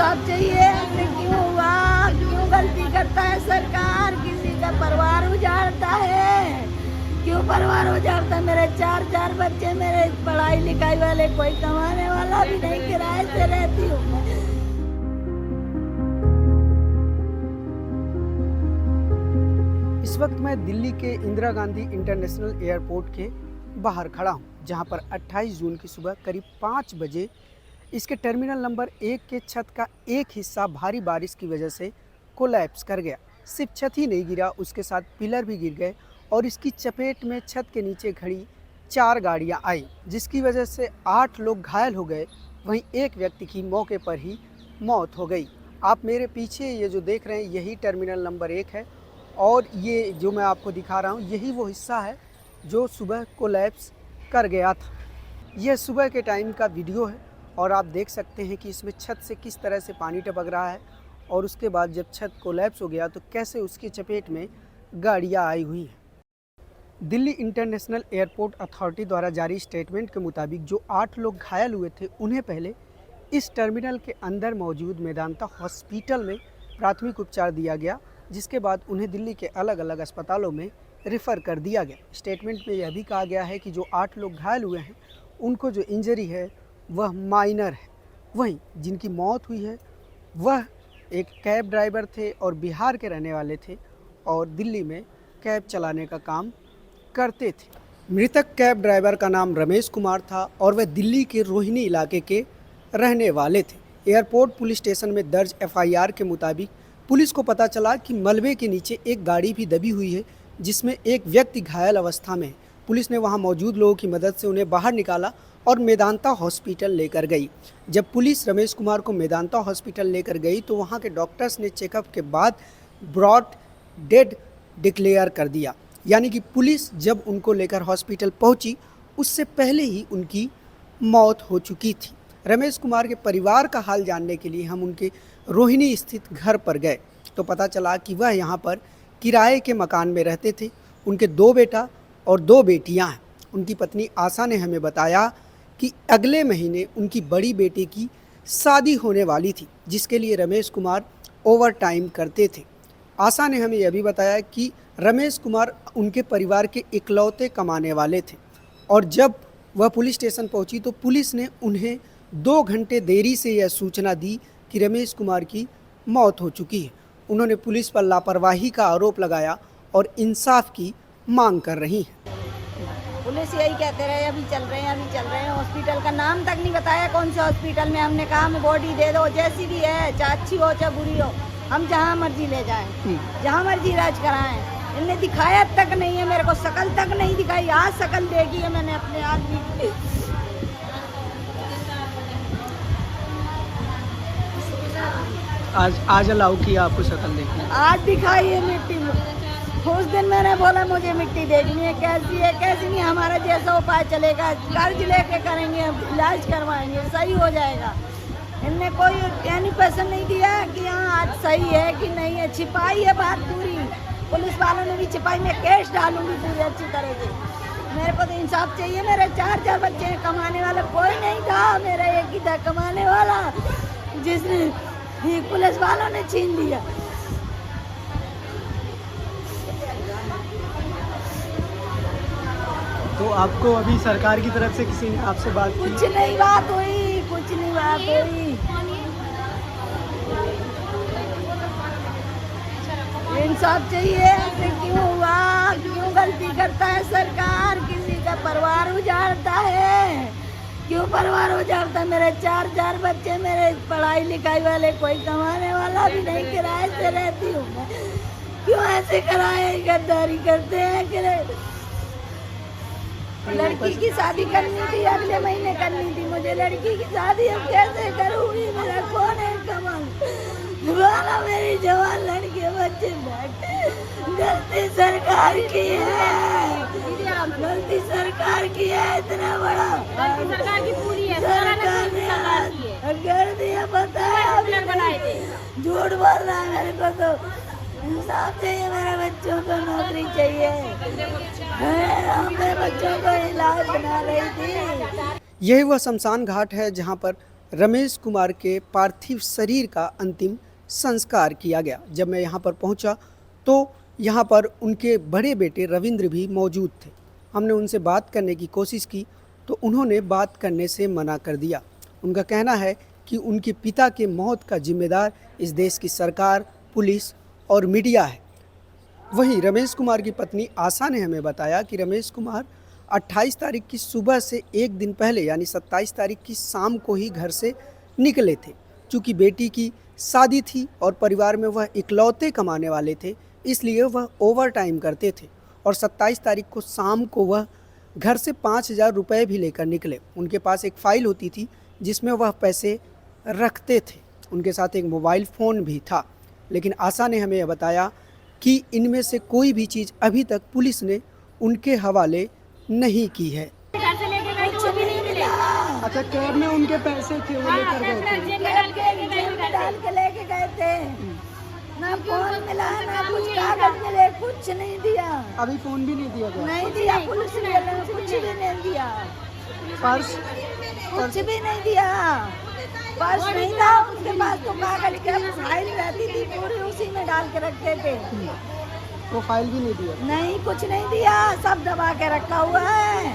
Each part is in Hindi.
इंसाफ चाहिए। ऐसे क्यों हुआ? क्यों गलती करता है सरकार? किसी का परिवार उजाड़ता है, क्यों परिवार उजाड़ता है? मेरे चार बच्चे, मेरे पढ़ाई लिखाई वाले, कोई कमाने वाला भी नहीं, किराए से रहती हूँ मैं। इस वक्त मैं दिल्ली के इंदिरा गांधी इंटरनेशनल एयरपोर्ट के बाहर खड़ा हूँ, जहाँ पर 28 जून की सुबह करीब 5 बजे इसके टर्मिनल नंबर 1 के छत का एक हिस्सा भारी बारिश की वजह से कोलैप्स कर गया। सिर्फ छत ही नहीं गिरा, उसके साथ पिलर भी गिर गए और इसकी चपेट में छत के नीचे खड़ी 4 गाड़ियाँ आई, जिसकी वजह से 8 लोग घायल हो गए। वहीं एक व्यक्ति की मौके पर ही मौत हो गई। आप मेरे पीछे ये जो देख रहे हैं, यही टर्मिनल नंबर 1 है और ये जो मैं आपको दिखा रहा हूँ, यही वो हिस्सा है जो सुबह कोलैप्स कर गया था। यह सुबह के टाइम का वीडियो है और आप देख सकते हैं कि इसमें छत से किस तरह से पानी टपक रहा है और उसके बाद जब छत कोलैप्स हो गया तो कैसे उसकी चपेट में गाड़ियाँ आई हुई हैं। दिल्ली इंटरनेशनल एयरपोर्ट अथॉरिटी द्वारा जारी स्टेटमेंट के मुताबिक जो 8 लोग घायल हुए थे, उन्हें पहले इस टर्मिनल के अंदर मौजूद मेदांता हॉस्पिटल में प्राथमिक उपचार दिया गया, जिसके बाद उन्हें दिल्ली के अलग अलग अस्पतालों में रेफ़र कर दिया गया। स्टेटमेंट में यह भी कहा गया है कि जो 8 लोग घायल हुए हैं, उनको जो इंजरी है वह माइनर है। वहीं जिनकी मौत हुई है वह एक कैब ड्राइवर थे और बिहार के रहने वाले थे और दिल्ली में कैब चलाने का काम करते थे। मृतक कैब ड्राइवर का नाम रमेश कुमार था और वह दिल्ली के रोहिणी इलाके के रहने वाले थे। एयरपोर्ट पुलिस स्टेशन में दर्ज FIR के मुताबिक पुलिस को पता चला कि मलबे के नीचे एक गाड़ी भी दबी हुई है, जिसमें एक व्यक्ति घायल अवस्था में है। पुलिस ने वहां मौजूद लोगों की मदद से उन्हें बाहर निकाला और मेदांता हॉस्पिटल लेकर गई। जब पुलिस रमेश कुमार को मेदांता हॉस्पिटल लेकर गई तो वहां के डॉक्टर्स ने चेकअप के बाद ब्रॉड डेड डिक्लेयर कर दिया, यानी कि पुलिस जब उनको लेकर हॉस्पिटल पहुंची उससे पहले ही उनकी मौत हो चुकी थी। रमेश कुमार के परिवार का हाल जानने के लिए हम उनके रोहिणी स्थित घर पर गए तो पता चला कि वह यहाँ पर किराए के मकान में रहते थे। उनके 2 बेटा और 2 बेटियाँ हैं। उनकी पत्नी आशा ने हमें बताया कि अगले महीने उनकी बड़ी बेटी की शादी होने वाली थी, जिसके लिए रमेश कुमार ओवर टाइम करते थे। आशा ने हमें यह भी बताया कि रमेश कुमार उनके परिवार के इकलौते कमाने वाले थे और जब वह पुलिस स्टेशन पहुंची तो पुलिस ने उन्हें 2 घंटे देरी से यह सूचना दी कि रमेश कुमार की मौत हो चुकी है। उन्होंने पुलिस पर लापरवाही का आरोप लगाया और इंसाफ की मांग कर रही है। पुलिस यही कहते रहे अभी चल रहे हैं। हॉस्पिटल का नाम तक नहीं बताया कौन से हॉस्पिटल में। हमने कहा हमें बॉडी दे दो, जैसी भी है, चाहे अच्छी हो चाहे बुरी हो, हम जहाँ मर्जी ले जाएं, जहाँ मर्जी इलाज कराएं। इनने दिखाया तक नहीं है, मेरे को शकल तक नहीं दिखाई। आज शकल देखी है मैंने अपने आदमी की। आज अलाउ किया आपको शक्ल देखने? आज दिखाई है मिट्टी में। उस दिन मैंने बोला मुझे मिट्टी देखनी है, कैसी है कैसी नहीं। हमारा जैसा उपाय चलेगा, कर्ज लेके करेंगे, इलाज करवाएंगे, सही हो जाएगा। इनने कोई यानी पैसा नहीं दिया कि हाँ आज सही है कि नहीं है। छिपाई है बात पूरी। पुलिस वालों ने भी छिपाई। मैं केस डालूंगी पूरी अच्छी तरह से। मेरे को तो इंसाफ चाहिए। मेरे 4 बच्चे हैं, कमाने वाला कोई नहीं था। मेरा एक ही था कमाने वाला, जिसने पुलिस वालों ने छीन लिया। तो आपको अभी सरकार की तरफ से किसी ने आपसे बात की? कुछ नहीं बात हुई। इंसाफ चाहिए। ऐसे क्यों हुआ? क्यों गलती करता है सरकार? किसी का परिवार उजाड़ता है, क्यों परिवार उजाड़ता है? मेरे 4 बच्चे, मेरे पढ़ाई लिखाई वाले, कोई कमाने वाला भी नहीं, किराए से रहती हूँ मैं। क्यों ऐसे कराए? गद्दारी करते हैं। लड़की की शादी करनी थी, अगले महीने करनी थी मुझे लड़की की शादी। अब कैसे करूँगी? मेरा कौन है कमाल वाला? मेरी जवान लड़की बच्चे बैठे। गलती सरकार की है, गलती सरकार की है। इतना बड़ा सरकार की पूरी है। सरकार ने कर दिया, बताया झूठ बोल रहा है। मेरे को तो इंसाफ चाहिए। मेरे बच्चों को नौकरी चाहिए। मैं बच्चों को इलाज बना रही थी। यही वह शमशान घाट है जहां पर रमेश कुमार के पार्थिव शरीर का अंतिम संस्कार किया गया। जब मैं यहाँ पर पहुँचा तो यहाँ पर उनके बड़े बेटे रविंद्र भी मौजूद थे। हमने उनसे बात करने की कोशिश की तो उन्होंने बात करने से मना कर दिया। उनका कहना है कि उनके पिता के मौत का जिम्मेदार इस देश की सरकार, पुलिस और मीडिया है। वहीं रमेश कुमार की पत्नी आशा ने हमें बताया कि रमेश कुमार 28 तारीख की सुबह से एक दिन पहले यानी 27 तारीख की शाम को ही घर से निकले थे। चूँकि बेटी की शादी थी और परिवार में वह इकलौते कमाने वाले थे, इसलिए वह ओवर टाइम करते थे और 27 तारीख को शाम को वह घर से 5,000 रुपये भी लेकर निकले। उनके पास एक फ़ाइल होती थी जिसमें वह पैसे रखते थे। उनके साथ एक मोबाइल फ़ोन भी था। लेकिन आशा ने हमें बताया कि इनमें से कोई भी चीज़ अभी तक पुलिस ने उनके हवाले नहीं की है। घर से लेके गए थे, वो भी नहीं मिले। अच्छा, कैब में उनके पैसे थे, वो लेकर गए थे। जेब में डाल के लेके गए जेब में थे। डाल के लेके गए थे। ना फोन मिला, ना कुछ कागज मिले, कुछ नहीं दिया। अभी फ़ोन भी नहीं दिया गया। नहीं दिया, पुलिस ने कुछ भी नहीं दिया। पर्स कुछ भी नहीं दिया। पर्स नहीं था उसके पास, तो कागज की फाइल रहती थी पूरी, उसी में डाल के रखते थे। वो फाइल भी नहीं दिया। नहीं, कुछ नहीं दिया, सब दबा के रखा हुआ है।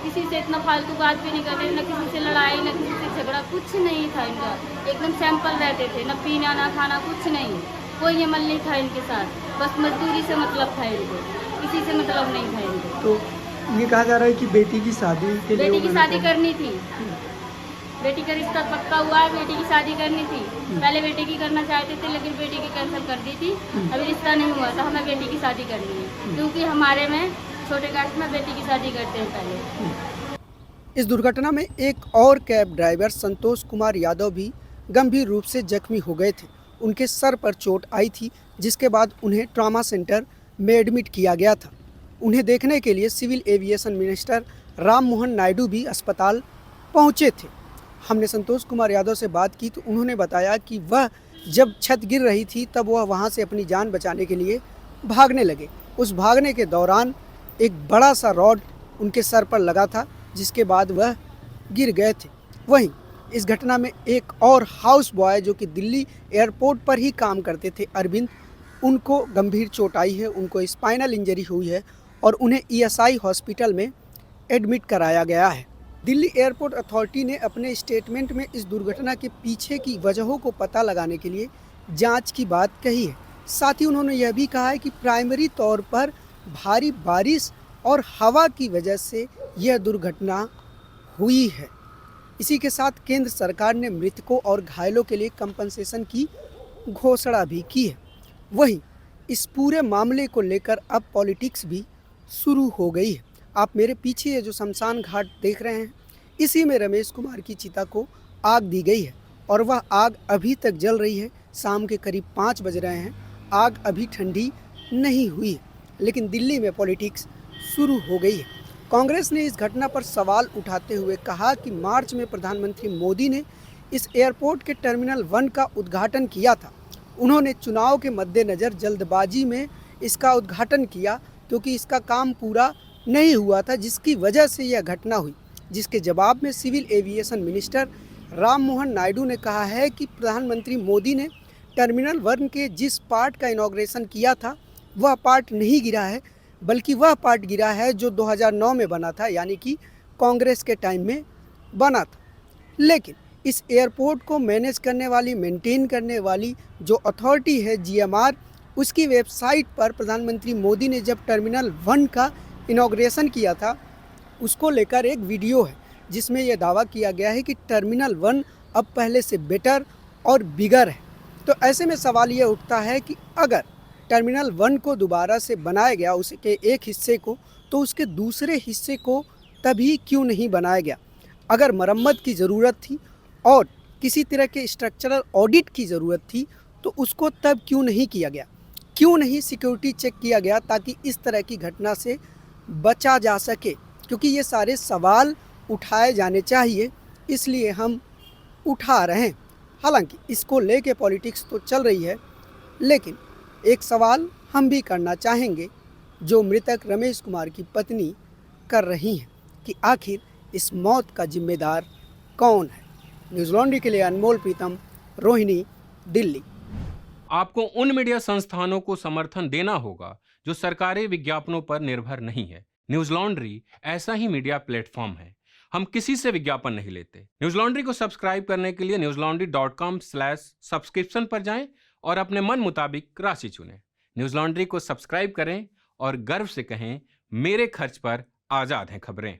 किसी से इतना फालतू बात भी नहीं करते, न किसी से लड़ाई, न किसी से झगड़ा, कुछ नहीं था इनका। एकदम सैंपल रहते थे, न पीना ना खाना, कुछ नहीं। कोई अमल नहीं था इनके साथ, बस मजदूरी से मतलब था इनको, किसी से मतलब नहीं था इनको। तो ये कहा जा रहा है कि बेटी की शादी के लिए बेटी की उन्होंने शादी करनी थी, बेटी का रिश्ता पक्का हुआ है, बेटी की शादी करनी थी। पहले बेटी की करना चाहते थे लेकिन बेटी की कैंसिल कर दी थी। अभी रिश्ता नहीं हुआ था, हमें बेटी की शादी करनी है क्योंकि हमारे में छोटे कास्ट में बेटी की शादी करते हैं पहले। इस दुर्घटना में एक और कैब ड्राइवर संतोष कुमार यादव भी गंभीर रूप से जख्मी हो गए थे। उनके सर पर चोट आई थी, जिसके बाद उन्हें ट्रॉमा सेंटर में एडमिट किया गया था। उन्हें देखने के लिए civil aviation minister Ram Mohan Naidu भी अस्पताल पहुंचे थे। हमने संतोष कुमार यादव से बात की तो उन्होंने बताया कि वह जब छत गिर रही थी तब वह वहां से अपनी जान बचाने के लिए भागने लगे। उस भागने के दौरान एक बड़ा सा रॉड उनके सर पर लगा था, जिसके बाद वह गिर गए थे। वहीं इस घटना में एक और हाउस बॉय जो कि दिल्ली एयरपोर्ट पर ही काम करते थे, अरविंद, उनको गंभीर चोट आई है, उनको स्पाइनल इंजरी हुई है और उन्हें ईएसआई हॉस्पिटल में एडमिट कराया गया है। दिल्ली एयरपोर्ट अथॉरिटी ने अपने स्टेटमेंट में इस दुर्घटना के पीछे की वजहों को पता लगाने के लिए जांच की बात कही है। साथ ही उन्होंने यह भी कहा है कि प्राइमरी तौर पर भारी बारिश और हवा की वजह से यह दुर्घटना हुई है। इसी के साथ केंद्र सरकार ने मृतकों और घायलों के लिए कंपनसेशन की घोषणा भी की है। वहीं इस पूरे मामले को लेकर अब पॉलिटिक्स भी शुरू हो गई है। आप मेरे पीछे ये जो शमशान घाट देख रहे हैं, इसी में रमेश कुमार की चिता को आग दी गई है और वह आग अभी तक जल रही है। शाम के करीब 5 बज रहे हैं, आग अभी ठंडी नहीं हुई है, लेकिन दिल्ली में पॉलिटिक्स शुरू हो गई है। कांग्रेस ने इस घटना पर सवाल उठाते हुए कहा कि मार्च में प्रधानमंत्री मोदी ने इस एयरपोर्ट के टर्मिनल 1 का उद्घाटन किया था। उन्होंने चुनाव के मद्देनज़र जल्दबाजी में इसका उद्घाटन किया क्योंकि इसका काम पूरा नहीं हुआ था, जिसकी वजह से यह घटना हुई। जिसके जवाब में civil aviation minister Ram Mohan Naidu ने कहा है कि प्रधानमंत्री मोदी ने टर्मिनल 1 के जिस पार्ट का इनॉग्रेशन किया था वह पार्ट नहीं गिरा है, बल्कि वह पार्ट गिरा है जो 2009 में बना था, यानी कि कांग्रेस के टाइम में बना था। लेकिन इस एयरपोर्ट को मैनेज करने वाली, मेंटेन करने वाली जो अथॉरिटी है GMR, उसकी वेबसाइट पर प्रधानमंत्री मोदी ने जब टर्मिनल 1 का इनॉग्रेशन किया था, उसको लेकर एक वीडियो है जिसमें यह दावा किया गया है कि टर्मिनल 1 अब पहले से बेटर और बिगर है। तो ऐसे में सवाल ये उठता है कि अगर टर्मिनल 1 को दोबारा से बनाया गया, उसके एक हिस्से को, तो उसके दूसरे हिस्से को तभी क्यों नहीं बनाया गया? अगर मरम्मत की ज़रूरत थी और किसी तरह के स्ट्रक्चरल ऑडिट की ज़रूरत थी तो उसको तब क्यों नहीं किया गया? क्यों नहीं सिक्योरिटी चेक किया गया ताकि इस तरह की घटना से बचा जा सके? क्योंकि ये सारे सवाल उठाए जाने चाहिए, इसलिए हम उठा रहे हैं। हालांकि इसको लेके पॉलिटिक्स तो चल रही है, लेकिन एक सवाल हम भी करना चाहेंगे जो मृतक रमेश कुमार की पत्नी कर रही हैं कि आखिर इस मौत का जिम्मेदार कौन है? न्यूज़ लॉन्ड्री के लिए अनमोल प्रीतम, रोहिणी, दिल्ली। आपको उन मीडिया संस्थानों को समर्थन देना होगा जो सरकारी विज्ञापनों पर निर्भर नहीं है। न्यूज़ लॉन्ड्री ऐसा ही मीडिया प्लेटफॉर्म है। हम किसी से विज्ञापन नहीं लेते। न्यूज़ लॉन्ड्री को सब्सक्राइब करने के लिए newslaundry.com/subscription पर जाएं और अपने मन मुताबिक राशि चुनें। न्यूज़ लॉन्ड्री को सब्सक्राइब करें और गर्व से कहें, मेरे खर्च पर आजाद हैं खबरें।